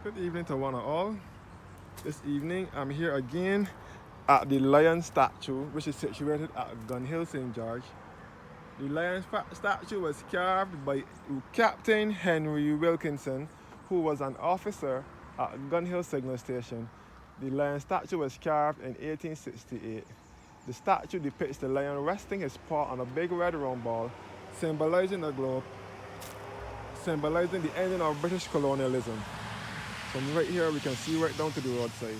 Good evening to one and all. This evening I'm here again at the lion statue, which is situated at Gun Hill, St. George. The lion statue was carved by Captain Henry Wilkinson, who was an officer at Gun Hill Signal Station. The lion statue was carved in 1868. The statue depicts the lion resting his paw on a big red round ball, symbolizing the globe, symbolizing the ending of British colonialism. From right here, we can see right down to the roadside.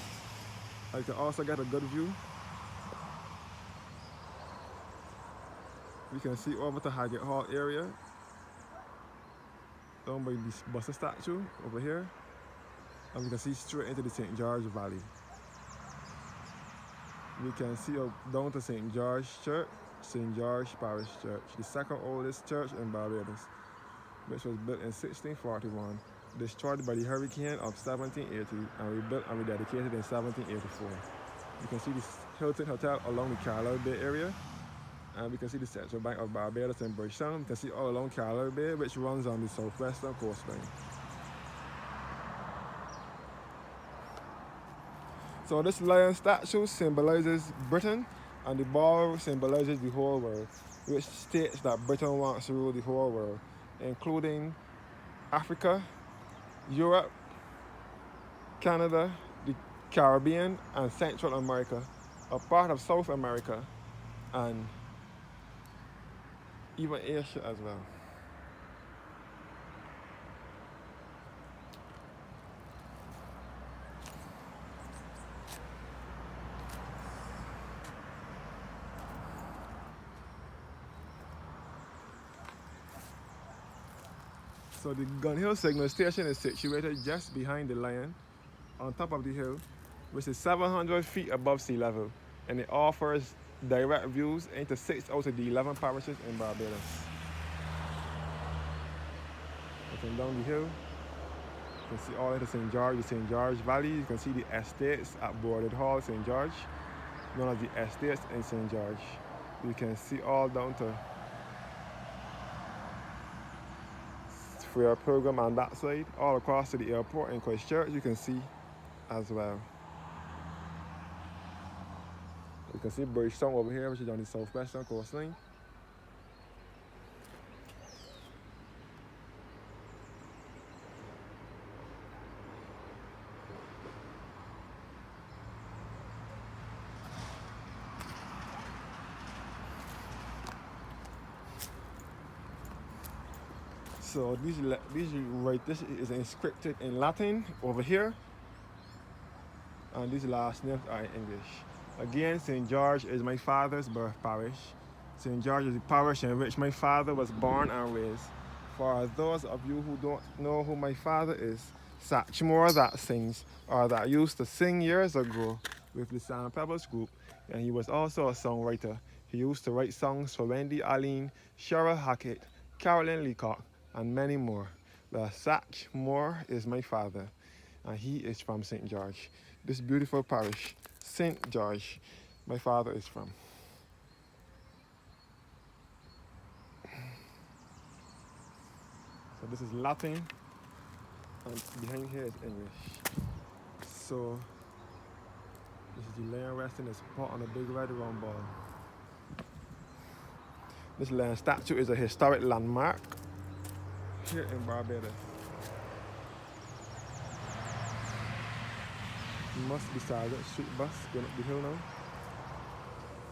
I can also get a good view. We can see over to Haggett Hall area, down by this Buster statue over here, and we can see straight into the St. George Valley. We can see down to St. George Church, St. George Parish Church, the second oldest church in Barbados, which was built in 1641, destroyed by the hurricane of 1780, and rebuilt and rededicated in 1784. You can see the Hilton Hotel along the Carlisle Bay area, and we can see the Central Bank of Barbados in Bridgetown. You can see all along Carlisle Bay, which runs on the southwestern coastline. So this lion statue symbolizes Britain, and the ball symbolizes the whole world, which states that Britain wants to rule the whole world, including Africa, Europe, Canada, the Caribbean, and Central America, a part of South America, and even Asia as well. So the Gun Hill Signal Station is situated just behind the lion, on top of the hill, which is 700 feet above sea level, and it offers direct views into 6 out of the 11 parishes in Barbados. Looking down the hill, you can see all into St. George, the St. George Valley. You can see the estates at Boarded Hall, St. George, one of the estates in St. George. You can see all down to for our program on that side, all across to the airport in Christchurch, you can see as well. You can see Bridgetown over here, which is on the southwestern coastline. So this is inscripted in Latin over here, and these last names are in English. Again, St. George is my father's birth parish. St. George is the parish in which my father was born and raised. For those of you who don't know who my father is, Satchmore that sings, or that used to sing years ago with the Sand Pebbles group, and he was also a songwriter. He used to write songs for Wendy Allen, Cheryl Hackett, Carolyn Leacock, and many more. But Satchmore is my father, and he is from St. George. This beautiful parish, St. George, my father is from. So this is Latin, and behind here is English. So this is the lion resting his paw on a big red round ball. This lion statue is a historic landmark here in Barbados. Must be Sergeant Street bus going up the hill now.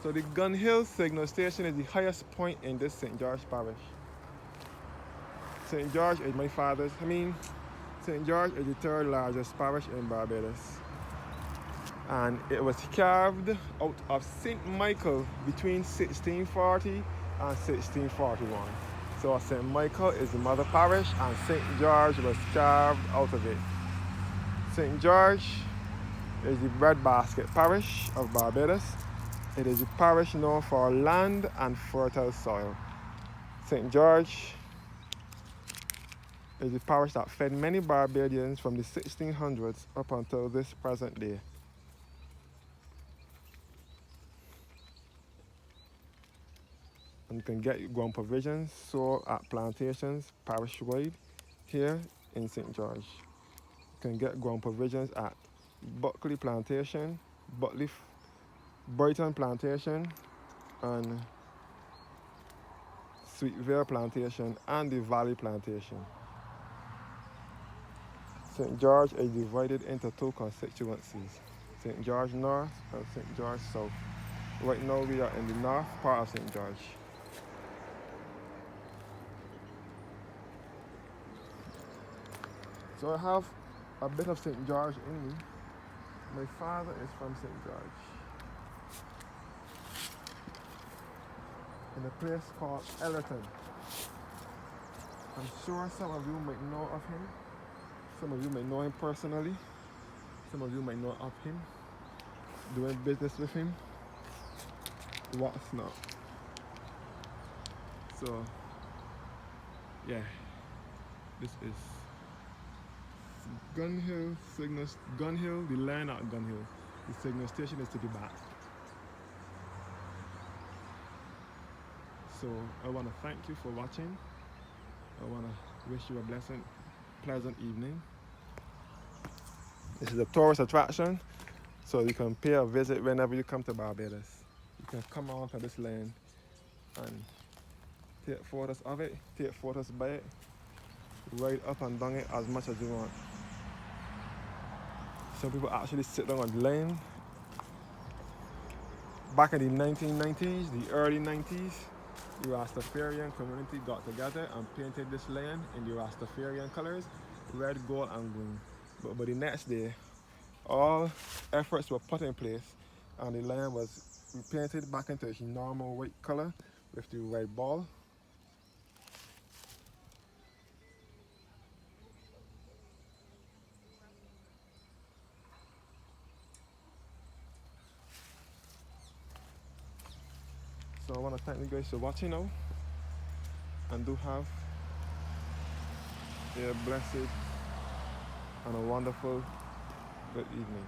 So the Gun Hill Signal Station is the highest point in this St. George parish. St. George is my father's, St. George is the third largest parish in Barbados. And it was carved out of St. Michael between 1640 and 1641. So St. Michael is the mother parish, and St. George was carved out of it. St. George is the breadbasket parish of Barbados. It is a parish known for land and fertile soil. St. George is the parish that fed many Barbadians from the 1600s up until this present day. And you can get ground provisions sold at plantations parish-wide here in St. George. can get ground provisions at Buckley Plantation, Buckley, Brighton Plantation, and Sweetville Plantation, and the Valley Plantation. St. George is divided into two constituencies, St. George North and St. George South. Right now we are in the north part of St. George. So I have a bit of St. George in me. My father is from St. George, in a place called Ellerton. I'm sure some of you might know of him. Some of you might know him personally. Some of you might know of him, doing business with him, what's not. So, yeah, this is Gun Hill, Gun Hill, the land at Gun Hill. The signal station is to the back. So I want to thank you for watching. I want to wish you a pleasant evening. This is a tourist attraction, so you can pay a visit whenever you come to Barbados. You can come onto this land and take photos of it, take photos by it, ride up and down it as much as you want. Some people actually sit down on the lane. Back in the 1990s, the early 90s, the Rastafarian community got together and painted this land in the Rastafarian colors, red, gold, and green. But by the next day, all efforts were put in place and the land was repainted back into its normal white color with the red ball. So I want to thank you guys for watching now, and do have a blessed and a wonderful good evening.